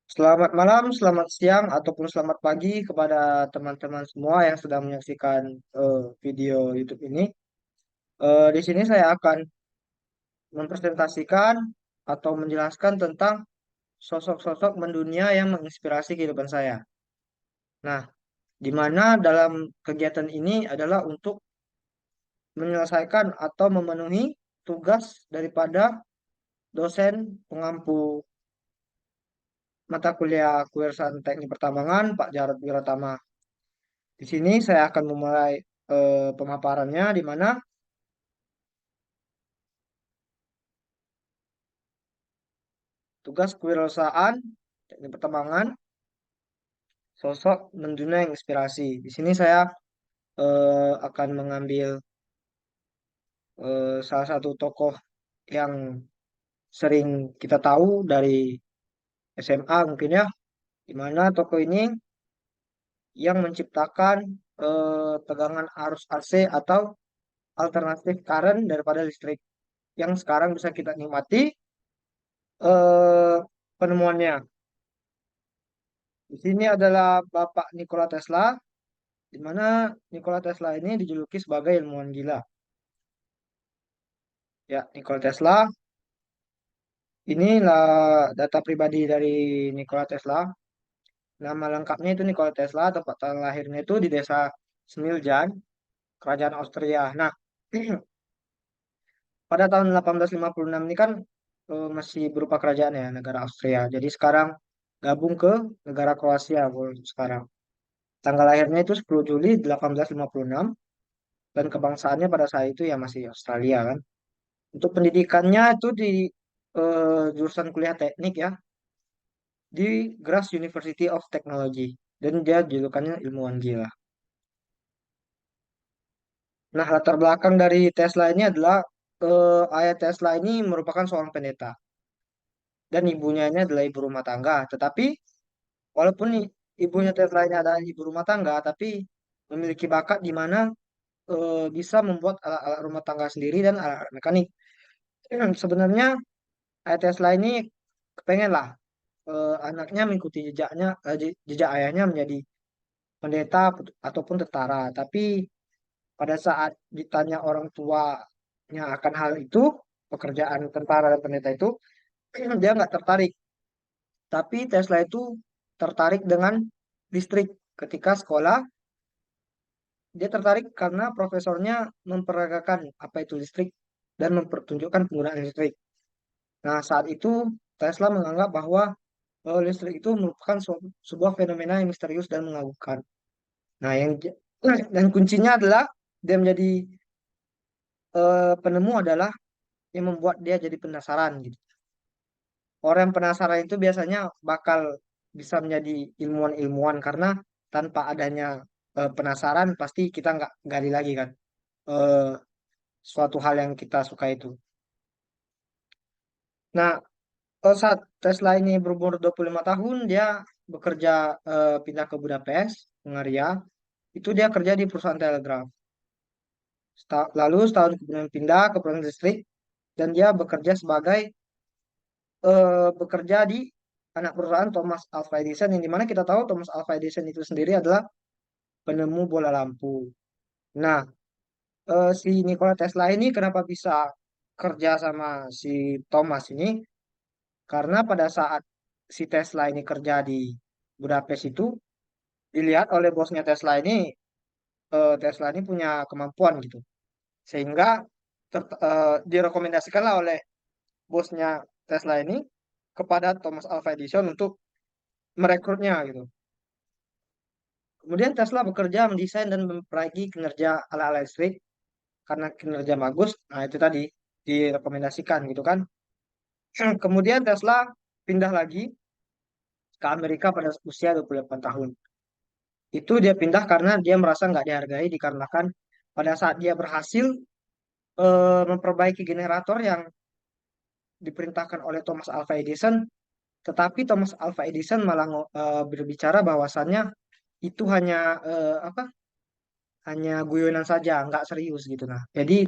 Selamat malam, selamat siang, ataupun selamat pagi kepada teman-teman semua yang sedang menyaksikan video YouTube ini. Di sini saya akan mempresentasikan atau menjelaskan tentang sosok-sosok mendunia yang menginspirasi kehidupan saya. Nah, di mana dalam kegiatan ini adalah untuk menyelesaikan atau memenuhi tugas daripada dosen pengampu mata kuliah Kewirsaan Teknik Pertambangan, Pak Jarod Wiratama. Di sini saya akan memulai pemaparannya di mana tugas kewirausahaan teknik pertambangan sosok mendunia yang inspirasi. Di sini saya akan mengambil salah satu tokoh yang sering kita tahu dari SMA mungkin ya, di mana tokoh ini yang menciptakan tegangan arus AC atau alternatif current daripada listrik yang sekarang bisa kita nikmati penemuannya. Di sini adalah Bapak Nikola Tesla, di mana Nikola Tesla ini dijuluki sebagai ilmuwan gila. Ya, Nikola Tesla, inilah data pribadi dari Nikola Tesla. Nama lengkapnya itu Nikola Tesla, tempat lahirnya itu di desa Smiljan, Kerajaan Austria. Nah, pada tahun 1856 ini kan masih berupa kerajaan ya, negara Austria. Jadi sekarang gabung ke negara Kroasia sekarang. Tanggal lahirnya itu 10 Juli 1856 dan kebangsaannya pada saat itu ya masih Australia kan. Untuk pendidikannya itu di jurusan kuliah teknik ya di Graz University of Technology dan dia julukannya ilmuwan gila. Nah, latar belakang dari Tesla ini adalah ayah Tesla ini merupakan seorang pendeta dan ibunya ini adalah ibu rumah tangga. Tetapi walaupun ibunya Tesla ini adalah ibu rumah tangga, tapi memiliki bakat di mana bisa membuat alat-alat rumah tangga sendiri dan alat-alat mekanik. Sebenarnya ayah Tesla ini kepengen lah anaknya mengikuti jejak ayahnya menjadi pendeta ataupun tentara. Tapi pada saat ditanya orang tuanya akan hal itu, pekerjaan tentara dan pendeta itu, dia nggak tertarik. Tapi Tesla itu tertarik dengan listrik. Ketika sekolah, dia tertarik karena profesornya memperagakan apa itu listrik dan mempertunjukkan penggunaan listrik. Nah, saat itu Tesla menganggap bahwa listrik itu merupakan sebuah fenomena yang misterius dan mengagumkan. Nah, dan kuncinya adalah dia menjadi penemu adalah yang membuat dia jadi penasaran gitu. Orang yang penasaran itu biasanya bakal bisa menjadi ilmuwan-ilmuwan karena tanpa adanya penasaran pasti kita nggak gali lagi kan eh, suatu hal yang kita suka itu. Nah, saat Tesla ini berumur 25 tahun, dia bekerja pindah ke Budapest, Hungaria. Itu dia kerja di perusahaan telegraf. Lalu setahun kemudian pindah ke perusahaan listrik dan dia bekerja sebagai bekerja di anak perusahaan Thomas Alva Edison yang dimana kita tahu Thomas Alva Edison itu sendiri adalah penemu bola lampu. Nah, si Nikola Tesla ini kenapa bisa kerja sama si Thomas ini? Karena pada saat si Tesla ini kerja di Budapest itu dilihat oleh bosnya Tesla ini, Tesla ini punya kemampuan gitu, sehingga direkomendasikanlah oleh bosnya Tesla ini kepada Thomas Alva Edison untuk merekrutnya gitu. Kemudian Tesla bekerja mendesain dan memperbaiki kinerja ala-ala listrik karena kinerja bagus. Nah, itu tadi direkomendasikan gitu kan. Kemudian Tesla pindah lagi ke Amerika pada usia 28 tahun. Itu dia pindah karena dia merasa nggak dihargai dikarenakan pada saat dia berhasil memperbaiki generator yang diperintahkan oleh Thomas Alva Edison, tetapi Thomas Alva Edison malah berbicara bahwasannya itu hanya apa? Hanya guyonan saja, nggak serius gitu. Nah, jadi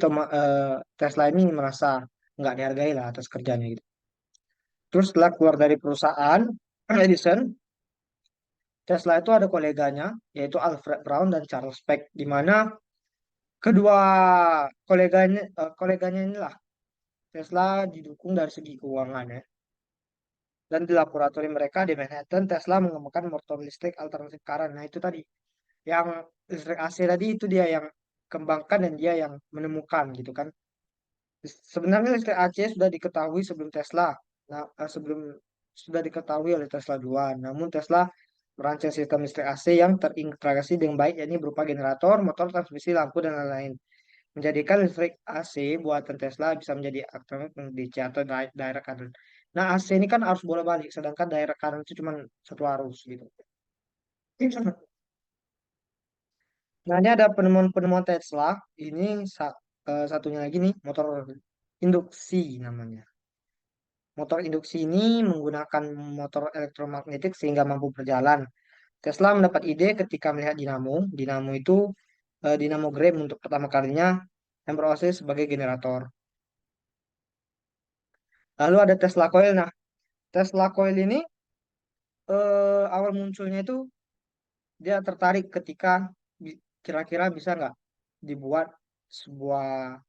Tesla ini merasa nggak dihargai lah atas kerjanya gitu. Terus setelah keluar dari perusahaan, Edison, Tesla itu ada koleganya, yaitu Alfred Brown dan Charles Peck, di mana kedua koleganya inilah Tesla didukung dari segi keuangan ya. Dan di laboratorium mereka di Manhattan, Tesla mengembangkan motor listrik alternatif current. Nah, itu tadi yang listrik AC tadi itu dia yang kembangkan dan dia yang menemukan gitu kan. Sebenarnya listrik AC sudah diketahui sebelum Tesla. Nah, sebelum sudah diketahui oleh Tesla duluan. Namun Tesla merancang sistem listrik AC yang terintegrasi dengan baik, yakni berupa generator, motor, transmisi, lampu, dan lain-lain. Menjadikan listrik AC buatan Tesla bisa menjadi alternatif DC atau direct current. Nah, AC ini kan arus bola balik, sedangkan direct current itu cuma satu arus gitu. Nah, ini ada penemuan-penemuan Tesla. Ini satunya lagi nih, motor induksi namanya. Motor induksi ini menggunakan motor elektromagnetik sehingga mampu berjalan. Tesla mendapat ide ketika melihat dinamo. Dinamo itu dinamogram untuk pertama kalinya yang berproses sebagai generator. Lalu ada Tesla coil. Nah, Tesla coil ini awal munculnya itu dia tertarik ketika kira-kira bisa nggak dibuat sebuah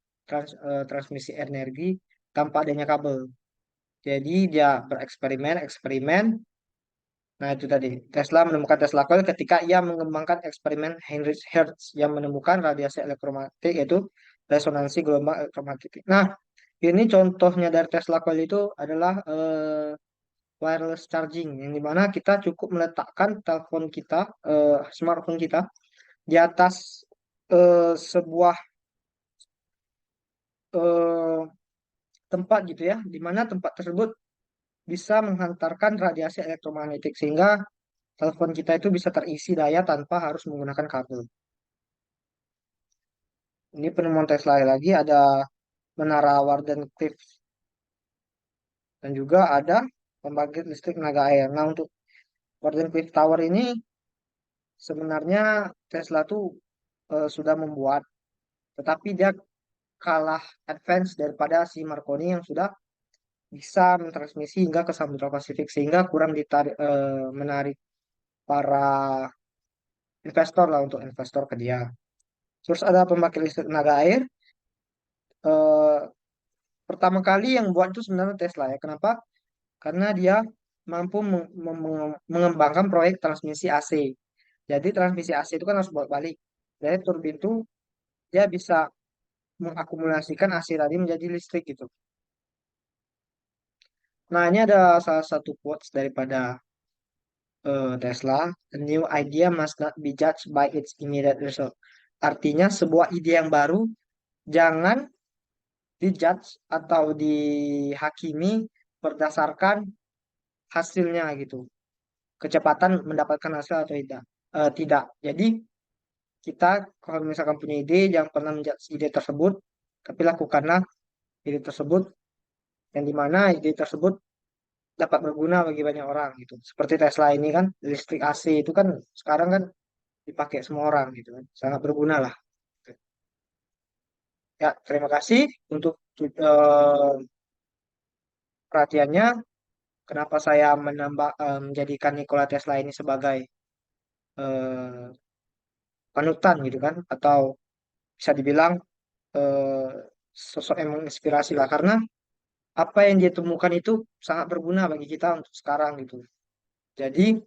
transmisi energi tanpa adanya kabel. Jadi dia bereksperimen, eksperimen. Nah, itu tadi. Tesla menemukan Tesla coil ketika ia mengembangkan eksperimen Heinrich Hertz yang menemukan radiasi elektromagnetik, yaitu resonansi gelombang elektromagnetik. Nah, ini contohnya dari Tesla coil itu adalah wireless charging, yang dimana kita cukup meletakkan telepon kita, smartphone kita, di atas sebuah eh, tempat gitu ya, dimana tempat tersebut bisa menghantarkan radiasi elektromagnetik sehingga telepon kita itu bisa terisi daya tanpa harus menggunakan kabel. Ini penemuan Tesla lagi, ada menara Wardenclyffe dan juga ada pembangkit listrik tenaga air. Nah, untuk Wardenclyffe Tower ini sebenarnya Tesla tuh sudah membuat, tetapi dia kalah advance daripada si Marconi yang sudah bisa mentransmisi hingga ke Samudra Pasifik sehingga kurang menarik para investor lah untuk investor ke dia. Terus ada pembangkit listrik tenaga air. eh, Pertama kali yang buat itu sebenarnya Tesla ya. Kenapa? Karena dia mampu mengembangkan proyek transmisi AC. Jadi transmisi AC itu kan harus bolak-balik. Jadi turbin itu dia bisa mengakumulasikan AC tadi menjadi listrik gitu. Nah, ini ada salah satu quotes daripada Tesla. A new idea must not be judged by its immediate result. Artinya sebuah ide yang baru jangan dijudge atau dihakimi berdasarkan hasilnya gitu. Kecepatan mendapatkan hasil atau tidak. Tidak. Jadi kita kalau misalkan punya ide jangan pernah menjudge ide tersebut, tapi lakukanlah ide tersebut yang dimana ide tersebut dapat berguna bagi banyak orang gitu. Seperti Tesla ini kan listrik AC itu kan sekarang kan dipakai semua orang gitu kan. Sangat berguna lah. Ya, terima kasih untuk perhatiannya. Kenapa saya menjadikan Nikola Tesla ini sebagai eh, panutan gitu kan, atau bisa dibilang eh, sosok yang menginspirasi lah karena apa yang dia temukan itu sangat berguna bagi kita untuk sekarang gitu. Jadi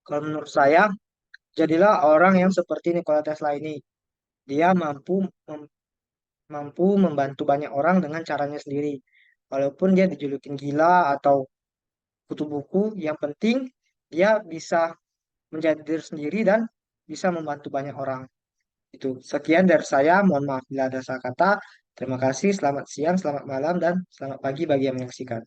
kalau menurut saya jadilah orang yang seperti Nikola Tesla ini. Dia mampu membantu banyak orang dengan caranya sendiri. Walaupun dia dijulukin gila atau kutu buku, yang penting dia bisa menjadi diri sendiri dan bisa membantu banyak orang. Itu sekian dari saya. Mohon maaf bila ada salah kata. Terima kasih. Selamat siang, selamat malam, dan selamat pagi bagi yang menyaksikan.